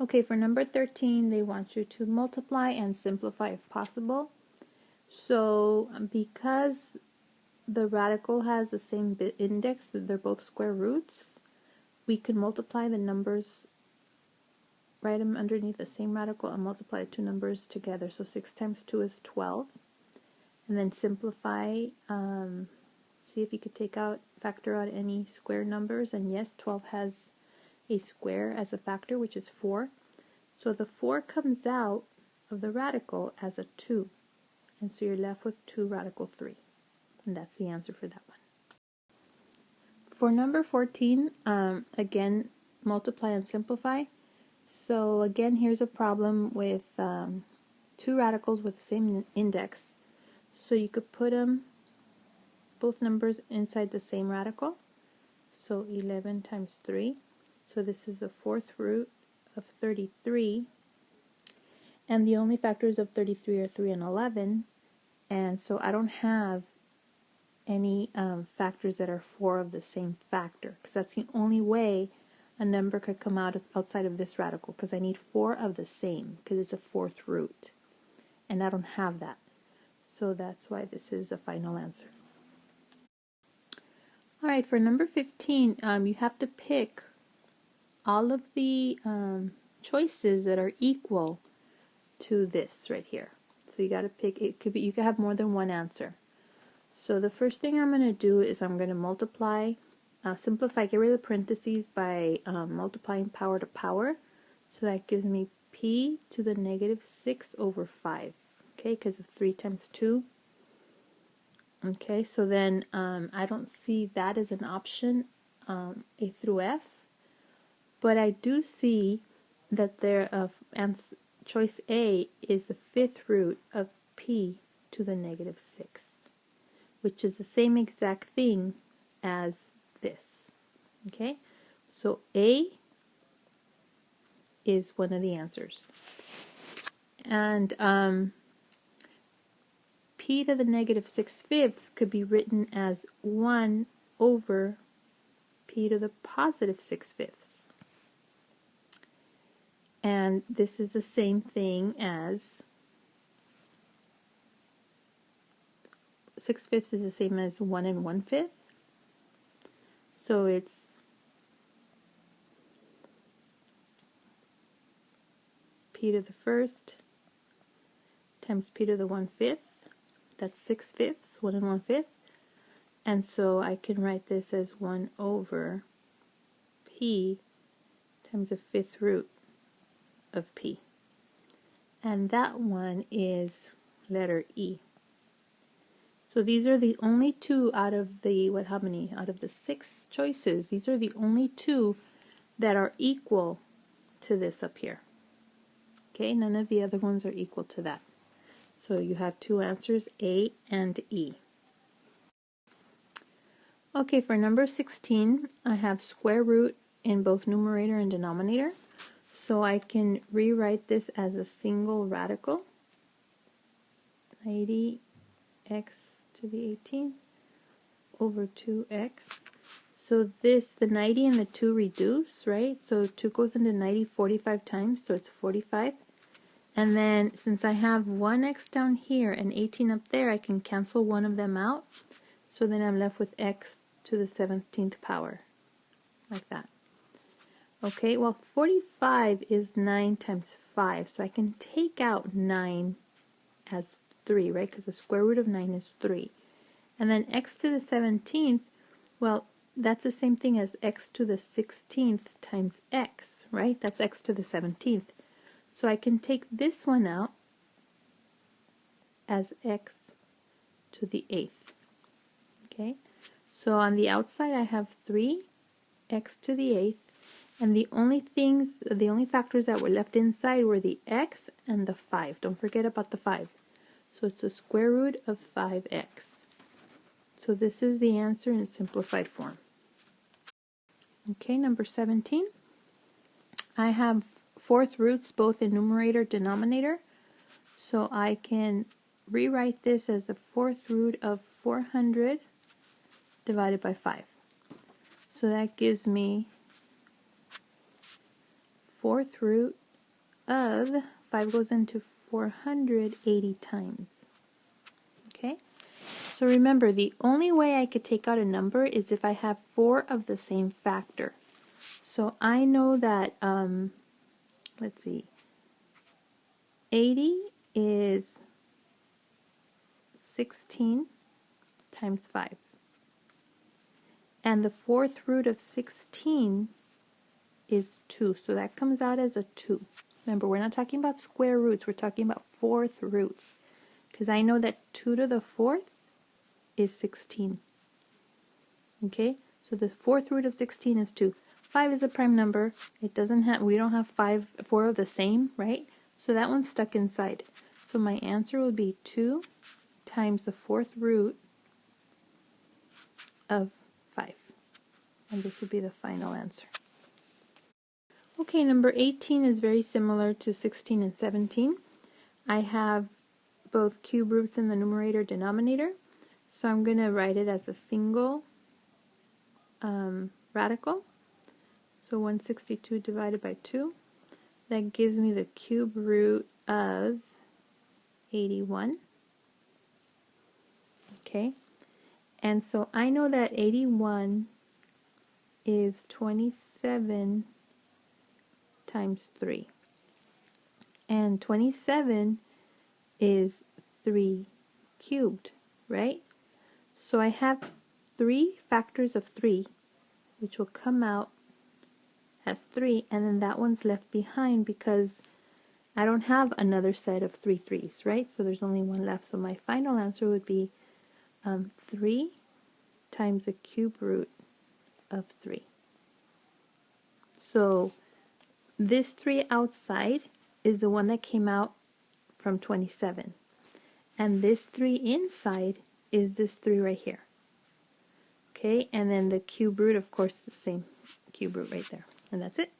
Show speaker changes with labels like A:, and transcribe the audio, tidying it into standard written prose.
A: Okay, for number 13, they want you to multiply and simplify if possible. So because the radical has the same bit index, they're both square roots, we can multiply the numbers, write them underneath the same radical and multiply the two numbers together. So 6 times 2 is 12. And then simplify, see if you could factor out any square numbers. And yes, 12 has a square as a factor, which is 4. So the 4 comes out of the radical as a 2. And so you're left with 2 radical 3. And that's the answer for that one. For number 14, again, multiply and simplify. So again, here's a problem with two radicals with the same index. So you could put both numbers inside the same radical. So 11 times 3. So this is the fourth root of 33. And the only factors of 33 are 3 and 11. And so I don't have any factors that are 4 of the same factor, because that's the only way a number could come out outside of this radical, because I need 4 of the same, because it's a fourth root. And I don't have that. So that's why this is the final answer. Alright, for number 15, you have to pick all of the choices that are equal to this right here. So you got to pick, you could have more than one answer. So the first thing I'm going to do is I'm going to multiply, simplify, get rid of the parentheses by multiplying power to power. So that gives me p to the negative 6 over 5. Okay, because of 3 times 2. Okay, so then I don't see that as an option, A through F. But I do see that choice A is the fifth root of p to the negative 6. Which is the same exact thing as this. Okay, so A is one of the answers. And p to the negative 6/5 could be written as 1 over p to the positive 6/5. And this is the same thing as 6/5 is the same as 1 and 1/5. So it's p to the first times p to the 1/5. That's 6/5, 1 and 1/5. And so I can write this as 1 over p times the fifth root of p. And that one is letter E. So these are the only two out of the, how many? Out of the 6 choices, these are the only two that are equal to this up here. Okay, none of the other ones are equal to that. So you have two answers, A and E. Okay, for number 16, I have square root in both numerator and denominator. So I can rewrite this as a single radical. 90x to the 18th over 2x. So this, the 90 and the 2 reduce, right? So 2 goes into 90 45 times, so it's 45. And then since I have 1x down here and 18 up there, I can cancel one of them out. So then I'm left with x to the 17th power, like that. Okay, well 45 is 9 times 5, so I can take out 9 as 3, right? Because the square root of 9 is 3. And then x to the 17th, well, that's the same thing as x to the 16th times x, right? That's x to the 17th. So I can take this one out as x to the 8th. Okay? So on the outside I have 3 x to the 8th, and the only factors that were left inside were the x and the 5. Don't forget about the 5. So it's the square root of 5x. So this is the answer in simplified form. Okay, number 17. I have fourth roots both in numerator and denominator. So I can rewrite this as the fourth root of 400 divided by 5. So that gives me fourth root of 5 goes into 480 times. Okay? So remember, the only way I could take out a number is if I have 4 of the same factor. So I know that, let's see, 80 is 16 times 5. And the 4th root of 16 is 2. So that comes out as a 2. Remember, we're not talking about square roots. We're talking about 4th roots. Because I know that 2 to the 4th is 16. Okay? So the 4th root of 16 is 2. 5 is a prime number. It doesn't have, we don't have 4 of the same, right? So that one's stuck inside. So my answer would be 2 times the 4th root of 5. And this would be the final answer. Okay, number 18 is very similar to 16 and 17. I have both cube roots in the numerator denominator, so I'm going to write it as a single radical. So 162 divided by 2, that gives me the cube root of 81. Okay, and so I know that 81 is 27 times 3. And 27 is 3 cubed, right? So I have 3 factors of 3, which will come out as 3, and then that one's left behind because I don't have another set of 3 3s, right? So there's only one left. So my final answer would be 3 times the cube root of 3. So this 3 outside is the one that came out from 27. And this 3 inside is this 3 right here. Okay, and then the cube root, of course, is the same cube root right there. And that's it.